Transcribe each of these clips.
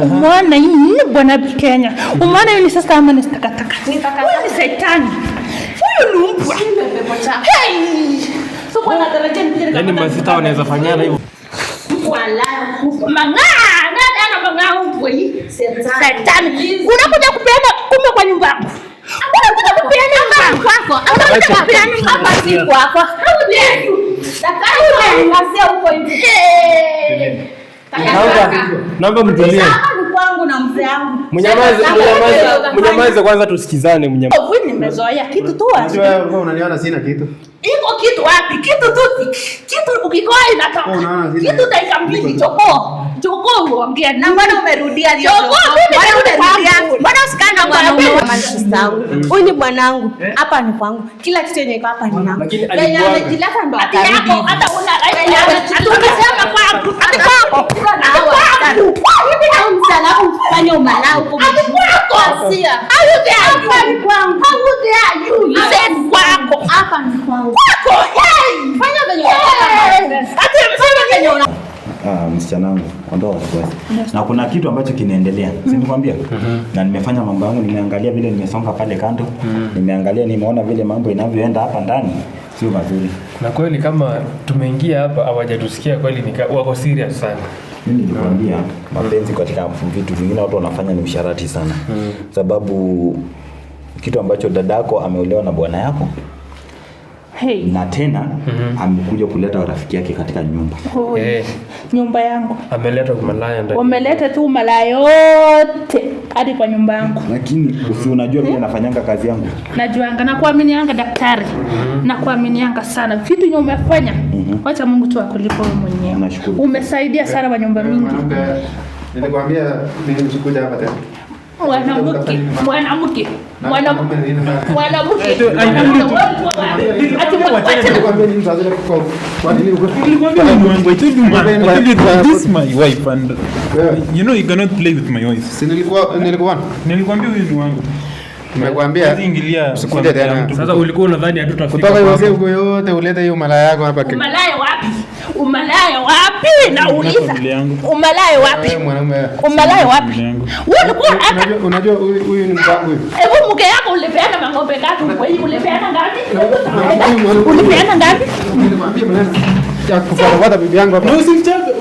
Umeona hii bwana Kenya. Umeona hii ni sasa ama ni takataka. Ni shetani. Huyu ni mbwa. Hey! So bwana daraja mpira kama. Yaani masita wanaweza fanyana hivyo. Wala mang'aa. Nani mang'aa mbwa hii? Shetani. Unakuja kupeana kumbe kwa nyumba yako. Unakuja kupeana nyumba kwako. Unakuja kupeana nyumba si kwako. Naomba mtulie. Kwangu na mzee wangu. Mnyamaze kwanza tusikizane mnyamaze. Wewe nimezoea kitu tu wapi? Wewe unaniona sina kitu. Iko kitu wapi? Kitu tu. Kitu ukikoa inatoka. Kitu dakika mbili choko uongea. Na mbona umerudia hiyo? Mbona umerudia? Mbona usikanga kwa Manchester wangu? Huyu ni bwanangu. Hapa ni kwangu. Kila kitu yenye iko hapa ni yangu. Yeye amejileta ndo atarudi. Hata una tumesema kwangu. Hata kwako. Hivi na msana kufanya umalao kwa kwako. Asia. Hapa ni kwangu. Hapa you. Sasa kwako. Hapa ni kwangu. Kwako. Hey! Fanya venye unataka. Hata mfanye venye unataka. Msichana wangu, ondoa wasiwasi. Na kuna kitu ambacho kinaendelea. Si nikwambia? Na nimefanya mambo yangu, nimeangalia vile nimesonga pale kando. Nimeangalia nimeona vile mambo inavyoenda hapa ndani. Sio mazuri. Na kweli kama tumeingia hapa hawajatusikia kweli wako serious sana. Mimi nilikwambia mapenzi katika vitu vingine watu wanafanya ni usharati sana. Sababu kitu ambacho dadako ameolewa na bwana yako. Hey. Na tena amekuja kuleta rafiki yake katika nyumba. Nyumba yangu. Ameleta malaya ndani. Wameleta tu malaya yote hadi kwa nyumba yangu. Lakini usi unajua vile nafanyanga kazi yangu. Najuanga na kuaminianga daktari. Na kuaminianga sana. Vitu nyinyi umefanya. Wacha Mungu tu akulipe wewe mwenyewe. Nashukuru. Umesaidia sana kwa nyumba mingi. Nilikwambia mimi nisikuja hapa tena. Mwanamke. This is my wife and you know you cannot play with my wife. Si nilikwambia huyu ni wangu. Nimekwambia usikuje tena. Sasa ulikuwa unadhani hatutafika kutoka hiyo siku yote ulete hiyo malaya yako hapa. Umalaya wapi? Umalaya wapi? Nauliza. Umalaya wapi? Umalaya wapi? Wewe ulikuwa hata unajua huyu ni mwangu huyu. Hebu mke yako ulipeana mang'ombe ngapi? Wewe ulipeana ngapi? Ulipeana ngapi? Nilimwambia maneno ya kufuata bibi yangu hapa. Usimchape.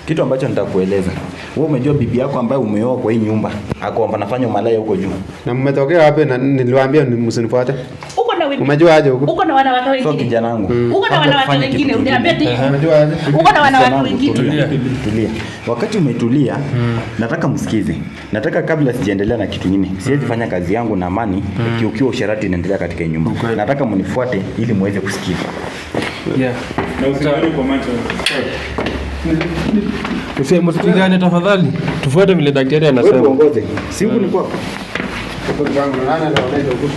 Kitu ambacho nitakueleza. Wewe umejua bibi yako ambaye umeoa kwa hii nyumba ako anafanya malaya huko juu. Na mmetokea wapi na niliwaambia msinifuate? Uko na wewe. Umejua aje huko? Uko na wanawake wengine. Sio kijana wangu. Uko na wanawake wengine. Uniambie tu. Umejua aje? Uko na wanawake wengine. Tulia. Wakati umetulia, nataka msikize. Nataka kabla sijaendelea na kitu kingine. Siwezi fanya kazi yangu na amani ukiwa usharati inaendelea katika hii nyumba. Nataka mnifuate ili muweze kusikiza. Na usiangalie kwa macho. Msikizane tafadhali. Tufuate vile daktari anasema. Wewe uongoze. Si huko ni kwako. Kwa kwangu nani anaonesha huko?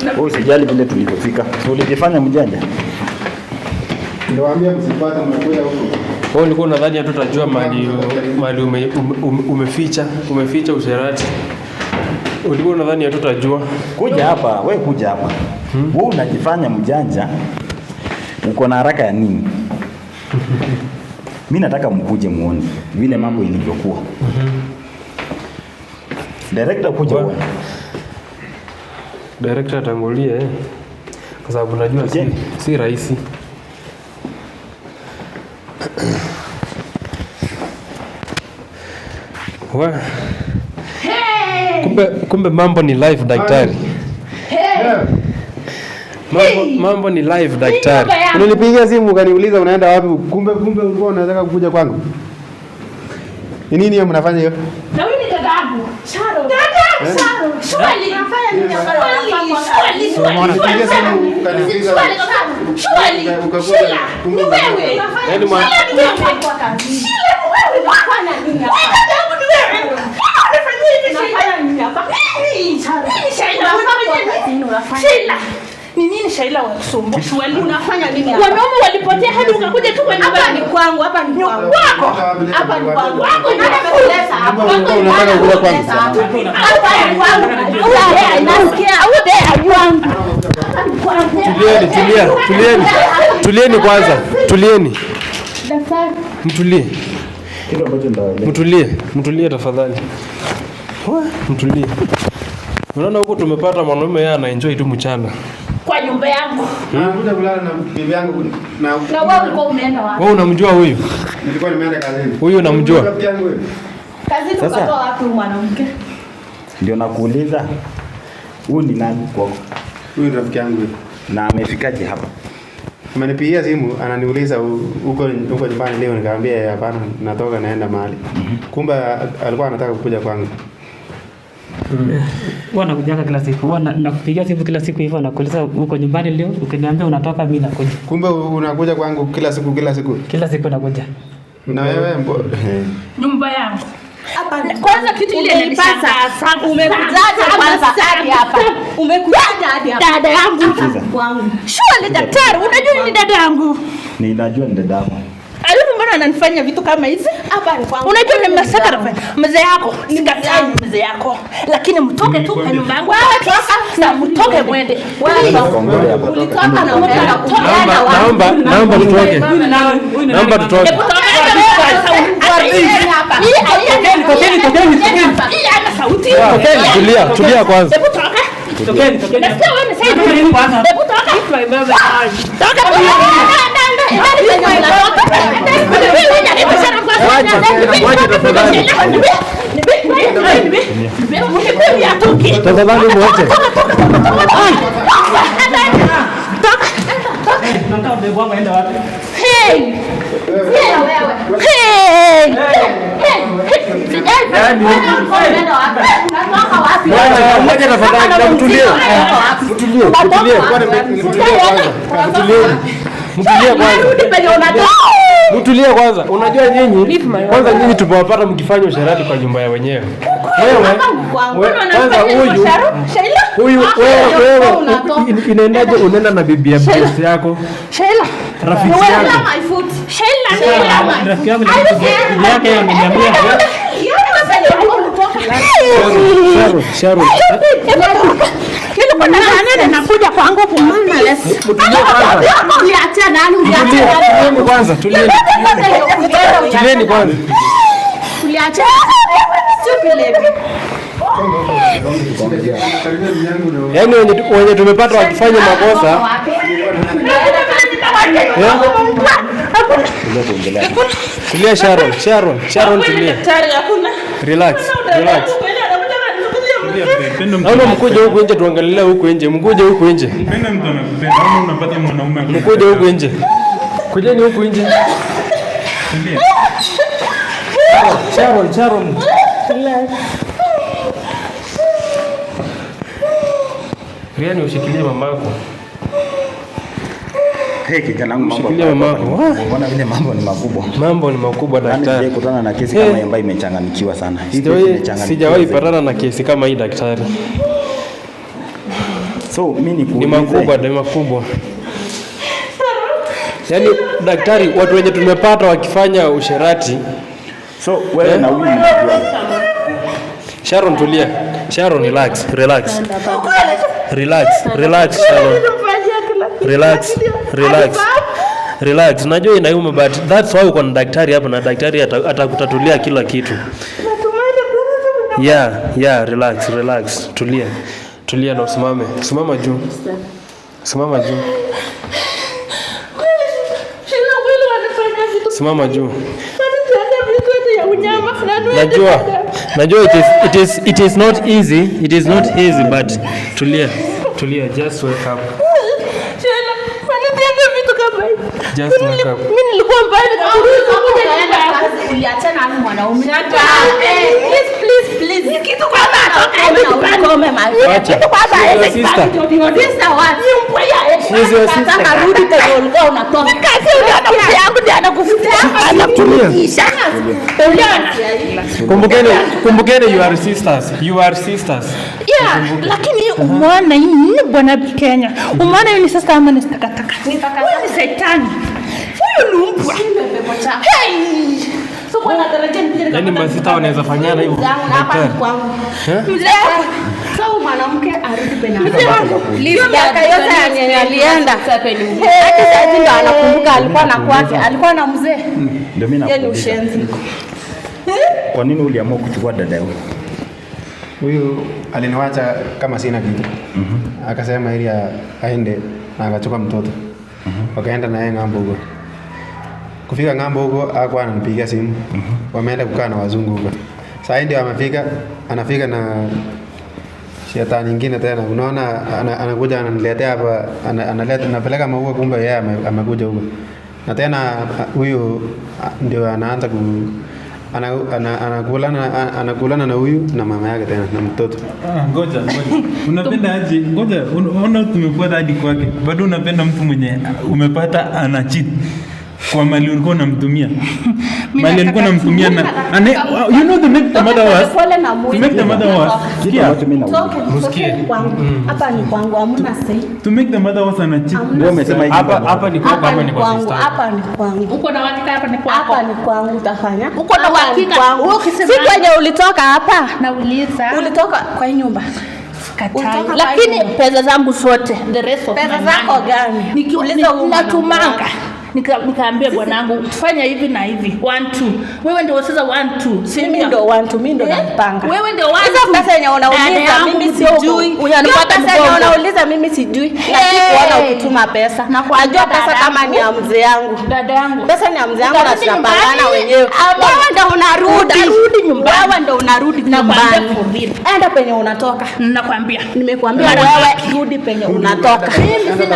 Wewe usijali vile tulivyofika. Si ulijifanya mjanja. Niliwaambia msipate mnakuja huko. Wewe ulikuwa unadhani hatutajua mali umeficha usherati. Ulikuwa unadhani hatutajua. Kuja hapa, wewe kuja hapa. Wewe unajifanya mjanja. Uko na haraka ya nini? Mimi nataka mkuje muone vile mambo ilivyokuwa. Director kuja uone. Director atangulie kwa sababu najua si rahisi. Kumbe mambo ni live daktari. Mambo ni live daktari. Unanipigia simu ukaniuliza unaenda wapi? Kumbe ulikuwa unataka kuja kwangu. Ni nini hiyo mnafanya hiyo? Na wewe ni dadangu. Sharo. Shwali. Unafanya nini hapa? Shwali. Ni wewe. Yaani ni nini Shaila wakusumbua? Shwali unafanya nini hapa? Wanaume walipotea hadi ukakuja tu kwa nyumba. Hapa ni kwangu, hapa ni kwangu. Hapa ni kwangu. Wako unakuleta hapa. Unataka kula kwangu. Hapa ni kwangu. Nasikia au there kwangu. Tulieni kwanza. Tulieni. Daktari. Mtulie. Kitu ambacho ndaelewa. Mtulie tafadhali. Mtulie. Unaona huko tumepata mwanaume yeye ana enjoy tu mchana. Kwa nyumba yangu. Nakuja kulala na bibi yangu na wewe ulikuwa umeenda wapi? Wewe unamjua huyu? Nilikuwa nimeenda kazini. Huyu unamjua? Kazini ukatoa wapi mwanamke? Ndio nakuuliza. Huyu ni nani kwako? Huyu rafiki yangu. Na amefikaje hapa? Amenipigia simu ananiuliza huko nyumbani leo, nikamwambia hapana, natoka naenda mahali. Kumbe alikuwa anataka kukuja kwangu. Bwana kujaga kila siku. Bwana nakupigia simu kila siku hivyo nakuuliza uko nyumbani leo, ukiniambia unatoka mimi nakuja. Kumbe unakuja kwangu kila siku? Kila siku nakuja. Na wewe nyumba yangu. Kwanza kitu ile nilipata umekujaje kwanza hapa? Umekujaje hadi hapa? Dada yangu kwangu. Shule daktari, unajua ni dada yangu. Ninajua ni dada yangu. Alafu mbona ananifanya vitu kama hizi? Hapa ni kwangu. Unajua ni mnasaka nafanya. Mzee yako, sikatai mzee yako. Lakini mtoke tu kwa nyumba yangu. Na mtoke mwende. Ulitoka na unaenda kutoka wapi? Naomba tutoke. Naomba tutoke. Tulia kwanza. Tafadhali mwache. Mtulie kwanza. Unajua nyinyi kwanza nyinyi tumewapata mkifanya usherati kwa nyumba ya wenyewe. Wewe kwanza huyu wewe inaendaje unaenda na bibi ya boss yako? Sheila. Rafiki yako. Rafiki yangu ni yake ameniambia. Sharon. Nilikuwa nakuja kwangu kwa mama lesi. Uliacha nani? Tulieni kwanza, tulieni kwanza. Uliacha stupid. Yaani wenye tumepata wakifanya makosa. Tulia Sharon tulia. Relax. Naomba mkuje huku nje tuangalie huku nje. Mkuje huku nje. Mpenda mtu anakupenda ama unapata mwanaume akupenda. Mkuje huku nje. Kujeni huku nje. Sharon. Riani ushikilie mamako. Hey, kijana wangu mambo. Ushikilie mamako. Unaona vile mambo ni makubwa. Mambo ni makubwa daktari. Sijakutana na kesi kama ambayo imechanganyikiwa sana. Sijawahi patana na kesi kama hii daktari. So mimi ni makubwa. Yaani daktari, watu wenye tumepata wakifanya usherati. So wewe na huyu mnajua. Sharon tulia. Sharon relax. Sharon. Relax. Najua inauma but that's why uko na daktari hapa na daktari atakutatulia kila kitu. Yeah, relax. Tulia na usimame. Simama juu. Simama juu. Najua it is not easy. But tulia. Just wake up. Mimi nilikuwa mbali na uliachana na mwanaume. Please. Kitu kwa baba. Kitu kwa baba. Sister what? Nataka rudi tena ulikuwa unatoka. Kazi ndio yangu ndio anakufutia. Kumbukeni you are sisters. Yeah, lakini umeona hii bwana Kenya. Umeona hii ni sister ama ni takataka? Ni shetani. Huyu ni mbwa. Hey! So bwana tarajia nipige kama. Yaani masita wanaweza fanyana hivyo. Hapa ni kwangu. Mzee. So mwanamke arudi pena. Miaka yote yenye alienda. Hata sasa ndio anakumbuka alikuwa na kwake. Alikuwa na mzee. Ndio mimi nakuuliza. Kwa nini uliamua kuchukua dada yako? Huyu aliniwacha kama sina kitu. Akasema ili aende na akachukua mtoto. Wakaenda na yeye ng'ambo huko. Kufika ng'ambo huko hakuwa ananipigia simu. Wameenda kukaa na wazungu huko. Sasa ndio anafika na shetani nyingine tena. Unaona anakuja ananiletea hapa, napeleka maua, kumbe yeye amekuja huko. Na tena huyu ndio anaanza anakulana na huyu na mama yake tena na mtoto. Ngoja. Unapenda aje? Ngoja, unaona tumekuwa hadi kwake. Bado unapenda mtu mwenye umepata ana cheat. Kwa mali ulikuwa unamtumia. Mali ulikuwa unamtumia na you know to make the mother worse. To make the mother worse. Sikia watu mimi na Msikie. Hapa ni kwangu, hamna sei. To make the mother worse ana cheat. Wewe umesema hivi. Hapa ni kwako, hapa ni kwa sister. Hapa ni kwangu. Uko na uhakika hapa ni kwako? Hapa ni kwangu utafanya. Uko na uhakika? Si kwenye ulitoka hapa. Nauliza. Ulitoka kwa nyumba. Lakini pesa zangu zote, the rest of pesa zako gani? Nikiuliza unatumanga. Nikaambia bwanangu tufanya hivi na hivi 1 2. Wewe ndio sasa 1 2. Mimi ndio 1 2, mimi ndio napanga. Wewe ndio 1 2. Hizo pesa yenye unauliza mimi sijui. Unanipata pesa yenye unauliza mimi sijui. Lakini kuona ukituma pesa. Najua pesa kama ni ya mzee yangu. Dada yangu. Pesa ni ya mzee yangu na tunapangana wenyewe. Wewe ndio unarudi nyumbani. Wewe ndio unarudi nyumbani. Enda penye unatoka. Nakwambia. Nimekuambia wewe rudi penye unatoka.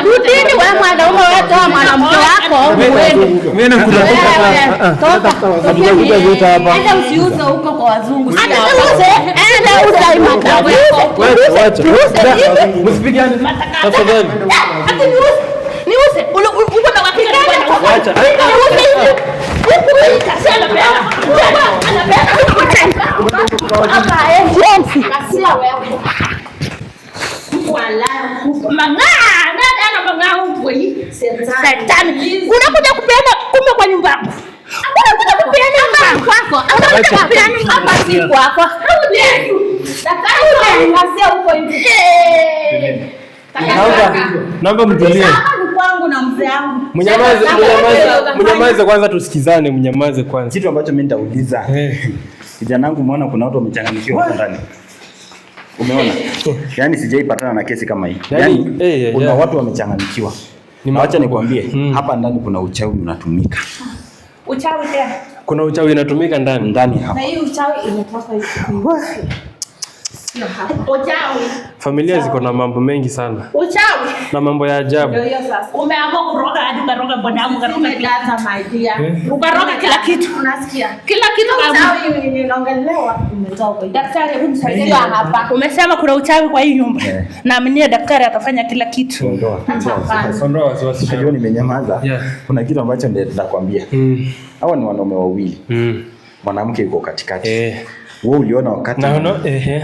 Rudini wewe mwanaume, wewe toa mwanamke wako. Mimi nakula Enda usiuze huko kwa wazungu. Enda uze imata wako. Msipigane. Tafadhali. Niuze. Uko na wakati gani? Wacha. Unakuja kupeana kumbe kwa nyumba yangu. Unakuja kupeana nyumba kwako. Unakuja kupeana nyumba si kwako. Naomba mtulie. Kwangu na mzee wangu. Mnyamaze kwanza tusikizane, mnyamaze kwanza. Kitu ambacho mimi nitauliza. Kijana wangu, umeona kuna watu wamechanganyikiwa hapa ndani. Umeona? Yaani sijaipatana na kesi kama hii. Yaani kuna watu wamechanganyikiwa. Acha nikwambie, hapa ndani kuna uchawi unatumika. Uchawi tena? Kuna uchawi unatumika ndani hapa. Na hii uchawi inatoka hivi. Uchawi. Familia ziko na mambo mengi sana. Uchawi. Na mambo ya ajabu. Ndio hiyo sasa. Umeamua kuroga hadi ukaroga bwanangu, ukaroga Data my dear. ukaroga kila kitu. Unasikia? Kila kitu Uchawi inaongelewa umetoka. Daktari, hebu nisaidie hapa. Umesema kuna uchawi kwa hii nyumba. Naaminia daktari atafanya kila kitu. Ondoa wasiwasi. Sio nimenyamaza. Kuna kitu ambacho nitakwambia. Hawa ni wanaume wawili. Mwanamke yuko katikati. Wewe uliona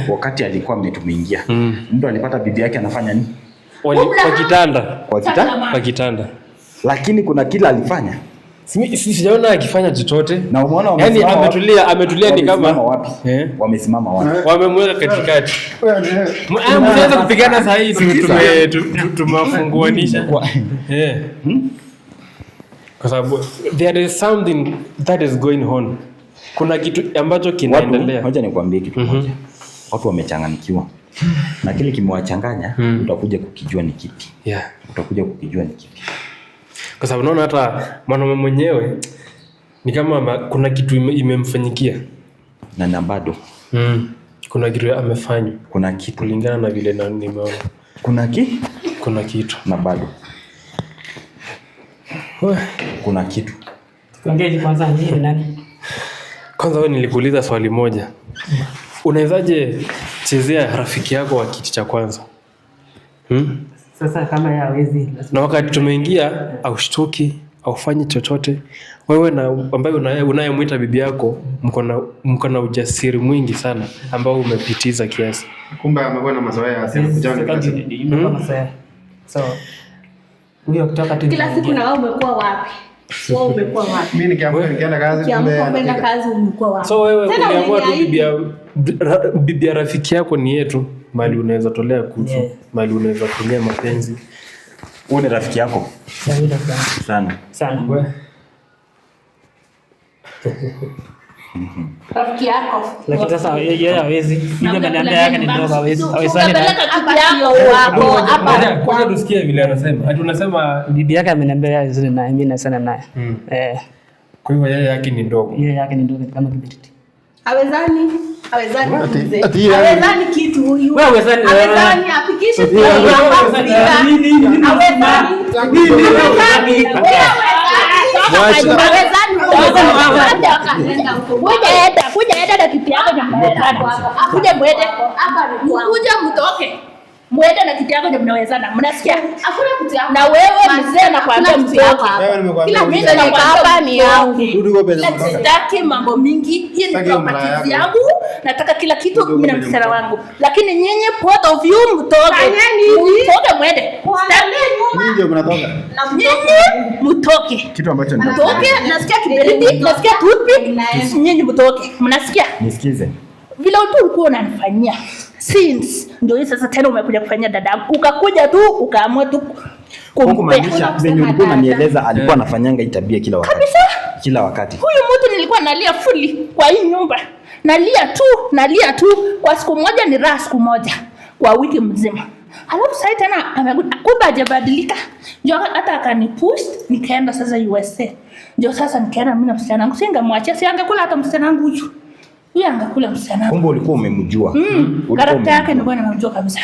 wakati alikuwa ametumeingia. Mtu alipata bibi yake anafanya nini? Kwa kitanda. Lakini kuna kila alifanya. Sijaona akifanya chochote. Na umeona yani ametulia ni kama wapi? Wamesimama wapi? Wamemweka katikati. Mnaanza kupigana saa hii tumewafunguanisha. Kwa sababu there is something that is going on. Kuna kitu ambacho kinaendelea. Ngoja nikwambie kitu moja. Watu wamechanganyikiwa. Na kile kimewachanganya utakuja kukijua ni kipi. Utakuja kukijua ni kipi. Kwa sababu unaona hata mwanaume mwenyewe ni kama kuna kitu imemfanyikia. Na bado. Kuna kitu amefanya. Kuna kitu kulingana na vile nimeona. Kuna kitu na bado. Kuna kitu. Tuongee kwanza ni nani? Kwanza wewe nilikuuliza swali moja. Unawezaje chezea rafiki yako wa kiti cha kwanza? Sasa kama yeye hawezi. Na wakati tumeingia aushtuki, aufanyi chochote. Wewe na ambaye unayemwita bibi yako mko na ujasiri mwingi sana ambao umepitiza kiasi. Kumbe amekuwa na mazoea ya sana kujana kazi. Mazoea. So huyo kutoka tu kila siku na wewe umekuwa wapi? Wewe umekuwa wapi? Mimi nikienda kazi kumbe kazi umekuwa wapi? So wewe uliamua tu bibi ya rafiki yako ni yetu, mali unaweza tolea kutu, mali unaweza kulia mapenzi. Wewe ni rafiki yako? Sana. Wewe. Rafiki yako. Lakini sasa yeye hawezi. Hiyo maneno yake ni ndogo hawezi. Hawezani na wako hapa. Kwanza tusikie vile anasema. Ati unasema bibi yake ameniambia yeye zile na mimi na sana naye. Kwa hivyo yeye yake ni ndogo. Yeye yake ni ndogo kama kiberiti. Hawezani Ati hawezani kitu huyu. Wewe hawezani. Hawezani apikishe tu. Mwende na kitu yako ndio mnawezana. Mnasikia? Hakuna kitu yako. Na wewe mzee na kuambia mzee wako. Kila mimi nakwambia hapa ni yangu. Sitaki mambo mingi. Hii ni property yangu. Nataka kila kitu mimi na msichana wangu. Lakini nyinyi both of you mtoke. Mtoke mwende. Nyinyi ndio mnatoka. Nyinyi mtoke. Kitu ambacho mtoke. Nasikia kiberiti, nasikia toothpick. Nyinyi mtoke. Mnasikia? Nisikize. Vile tu ulikuwa unanifanyia since ndio sasa tena umekuja kufanyia dadangu, ukakuja tu ukaamua tu kumaanisha venye ulikuwa unanieleza alikuwa anafanyanga hii tabia kila wakati kabisa, kila wakati. Huyu mtu nilikuwa nalia fully kwa hii nyumba, nalia tu kwa siku moja, ni raha siku moja kwa wiki mzima. Alafu sasa tena kumbe hajabadilika, ndio hata akanipush nikaenda sasa USA. Ndio sasa nikaenda mimi na msichana wangu, singemwachia, siangekula hata msichana wangu huyu. Yeye angakula msichana. Kumbe ulikuwa umemjua. Karakta yake ndio nimemjua kabisa.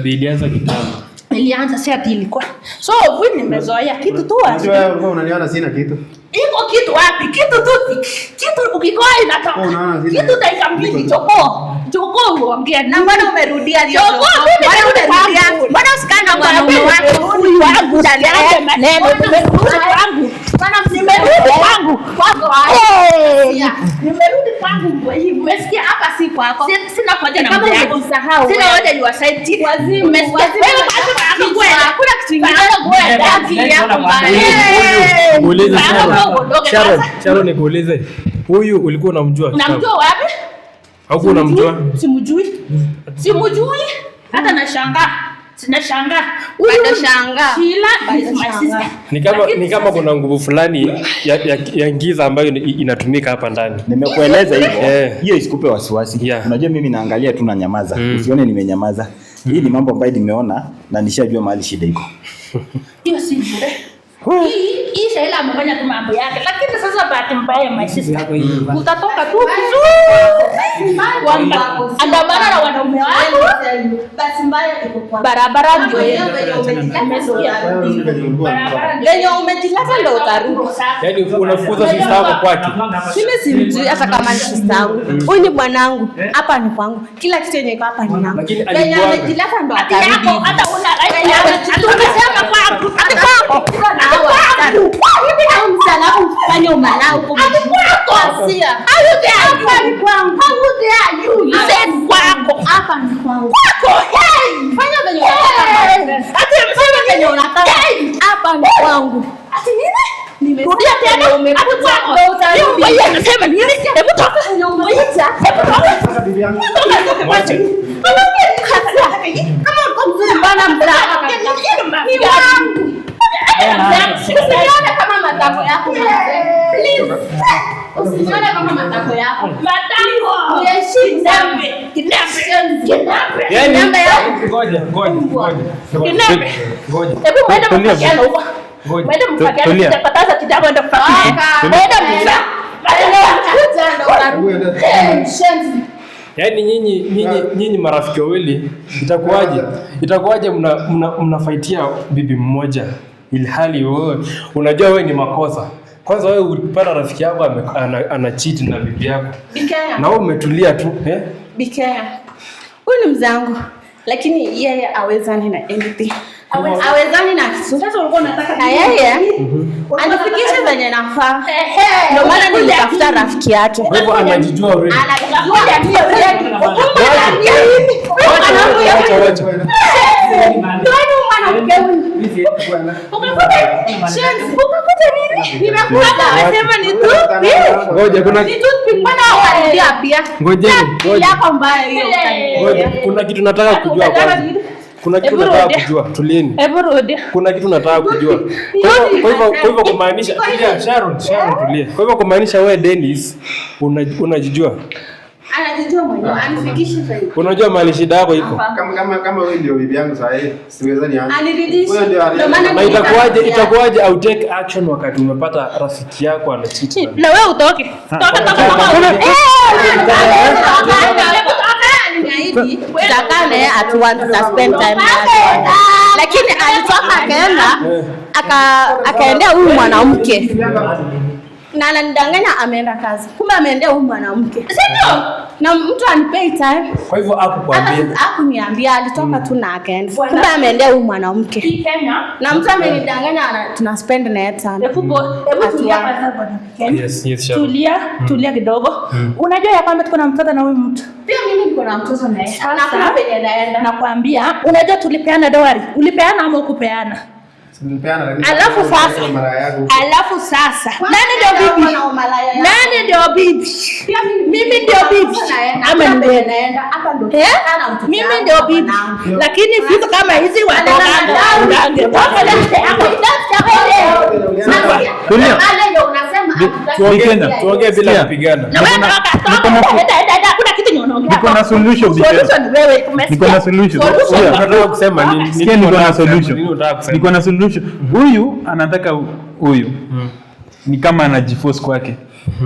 Ilianza kitambo. Nilianza si ati ilikuwa. So wewe nimezoea kitu tu wazi. Wewe unaniona sina kitu. Iko kitu wapi? Kitu tu. Kitu ukikoa inatoka. Kitu dakika mbili choko uongea. Na mbona umerudia leo? Mbona umerudia? Mbona usikana mwanaume wako huyu wangu ndani yake maneno wangu. Mbona nimerudi kwangu? Nimerudi kwangu kwa hii. Umesikia hapa si kwako. Sina hoja na mzee yako. Sina hoja you are side. Umesikia? Wewe hakuna kitu kingine kwenda ndani yako mbaya. Muulize Sharon, nikuulize. Huyu ulikuwa unamjua? Unamjua wapi? Hauko unamjua? Simujui. Hata nashangaa. Sheila is my sister. Ni kama kuna nguvu fulani ya giza ambayo inatumika hapa ndani. Nimekueleza hivyo. Hiyo isikupe wasiwasi. Unajua mimi naangalia tu na nyamaza. Usione nimenyamaza. Hii ni mambo ambayo nimeona na nishajua mahali shida iko. Hiyo si bure. Hii Sheila amefanya tu mambo yake, lakini sasa bahati mbaya my sister. Utatoka tu vizuri. Andamana na wanaume wako. Bahati mbaya iko kwa barabara ndio yeye. Leo umejileta ndio utarudi. Yaani unafukuza sister yako kwake. Mimi simjui hata kama ni sister yangu. Huyu ni bwanangu. Hapa ni kwangu. Kila kitu yenye iko hapa ni yangu. Leo umejileta ndio utarudi. Hata una umesema kwangu. Usione kama matako yako. Please. Usione kama matako yako. Matako. Yaani ngoja. Hebu mwende mfakiana huko. Mwende mfakiana kitapataza kidogo ndio kufakia. Mwende mfa. Yaani nyinyi marafiki wawili itakuwaje mnafaitia bibi mmoja ilhali wewe unajua wewe ni makosa. Kwanza wewe upata rafiki yako ana cheat na bibi yako. Na wewe umetulia tu, Bikea. Huyu ni mzangu. Lakini yeye hawezani na anything. Hawezani na kitu. Sasa ulikuwa unataka na yeye anifikishe venye nafaa. Ndio maana nilitafuta rafiki yake. Kwa hivyo anajijua already. Anajijua kuna kitu nataka kujua kwanza. Kuna kitu nataka kujua. Tulieni. Kuna kitu nataka kujua. Kwa hivyo kumaanisha Sharon tulie. Kwa hivyo kumaanisha wewe Dennis unajijua. Anajijua mwenyewe, anifikishe sasa. Unajua mali shida yako iko. Kama wewe ndio bibi yangu sasa siweza nianze. Aniridishe. Na itakuwaje au take action wakati umepata rafiki yako ana cheat? Na wewe utoke. Toka. Tutakane at once to spend time lakini alitoka akaendea huyu mwanamke na ananidanganya ameenda kazi, kumbe ameendea huyu mwanamke, sio? Na mtu anipei time. Kwa hivyo hakuniambia, alitoka tu na akaenda, kumbe ameendea huyu mwanamke na mtu amenidanganya tuna spend na yeye time. Hebu tulia kwanza bwana. Tulia kidogo. Unajua ya kwamba tuko na mtoto na huyu mtu. Pia mimi niko na mtoto na yeye. Na kuna penye naenda. Nakwambia, unajua tulipeana dowari. Ulipeana ama ukupeana? Alafu sasa nani ndio bibi? Nani ndio bibi? Mimi ndio bibi. Ama naenda hapa ndo. Mimi ndio bibi. Lakini vitu kama hizi watoka ndange. Tuongee bila kupigana. Kuna kitu unaongea. Niko na solution. Niko na solution. Unataka kusema nini? Niko na solution. Huyu anataka huyu. Ni kama anajiforce kwake.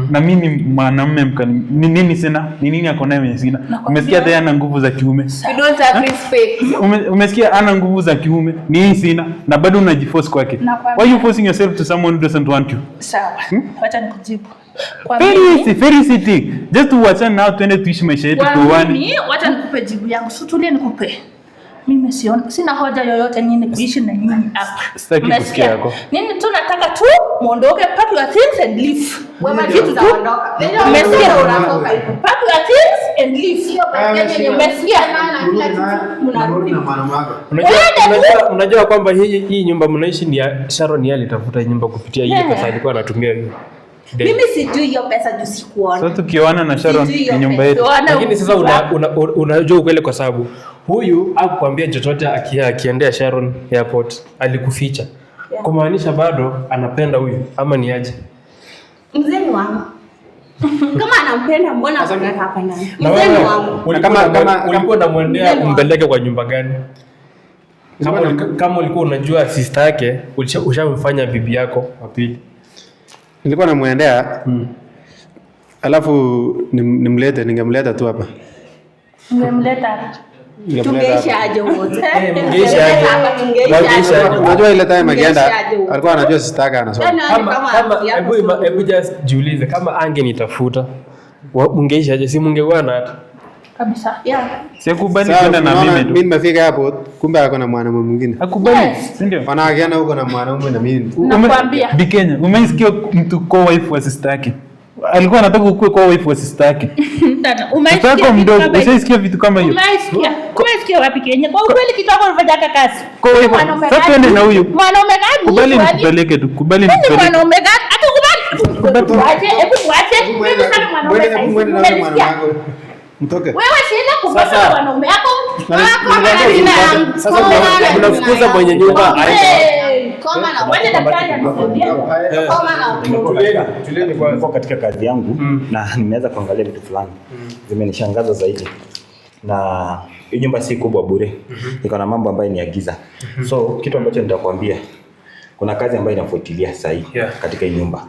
Na mimi mwanamume nini sina? Ni nini ako nayo mimi sina? Umesikia tayari ana nguvu za kiume. You don't have respect. Umesikia ana nguvu za kiume. Ni sina na bado unajiforce kwake. Why you forcing yourself to someone who doesn't want you? Sawa. Acha nikujibu. Very city. Just to watch now twende tuishi maisha yetu kwa wani. Wacha nikupe jibu yangu. Sutulie nikupe. Mimi sina hoja yoyote nyinyi kuishi na nyinyi hapa. Sitaki kusikia yako. Nini tunataka tu muondoke, pack your things and leave. Wewe kitu utaondoka. Umesikia unatoka hivyo. Pack your things and leave. Umesikia? Mnarudi na mwanamke. Unajua kwamba hii nyumba mnaishi ni ya Sharon, yeye alitafuta nyumba kupitia ile pesa alikuwa anatumia hiyo. Mimi sijui hiyo pesa juu sikuona. Sasa tukioana na Sharon ni nyumba yetu. Lakini sasa unajua ukweli kwa sababu huyu hakukwambia chochote akiendea Sharon airport, alikuficha. Kumaanisha bado anapenda huyu ama ni aje? Mzee wangu. Kama anampenda mbona anataka hapa ndani? Mzee wangu. Ulikuwa unamwendea umpeleke kwa nyumba gani? Kama ulikuwa unajua sister yake, ushamfanya bibi yako wa pili. Nilikuwa namwendea alafu ningemleta tu hapa. Ungemleta tungeisha aje wote. Unajua ile time agenda alikuwa anajua sister yake anasoma. Hebu just jiulize kama angenitafuta ungeisha aje, si mungewana hata kabisa. Sikubali kwenda na mimi tu. Mimi nimefika hapo kumbe ako na mwanamume mwingine. Akubali, si ndio? Wanaagana huko na mwanamume na mimi. Nakwambia. Bikenya, umesikia mtu kwa wife wa sister yake? Alikuwa anataka ukue kwa wife wa sister yake. Umesikia mdogo, ushaisikia vitu kama hiyo? Umesikia wapi Kenya? Kwa kweli kitoko unafanya kazi. Sasa twende na huyu. Mwanaume gani? Kubali nikupeleke tu. Kubali nikupeleke. Mwanaume gani? Hata kubali. Tuache. Mimi sana mwanaume. Mtoke. Wewe sienda kupata wanaume yako. Sasa unafukuza mwenye nyumba aende. Koma na wewe daktari anakuambia. Koma na tuleni kwa katika kazi yangu na nimeweza kuangalia vitu fulani. Zimenishangaza zaidi. Na hii nyumba si kubwa bure. Iko na mambo ambayo ni ya giza. So kitu ambacho nitakwambia kuna kazi ambayo inafuatilia sasa katika hii nyumba.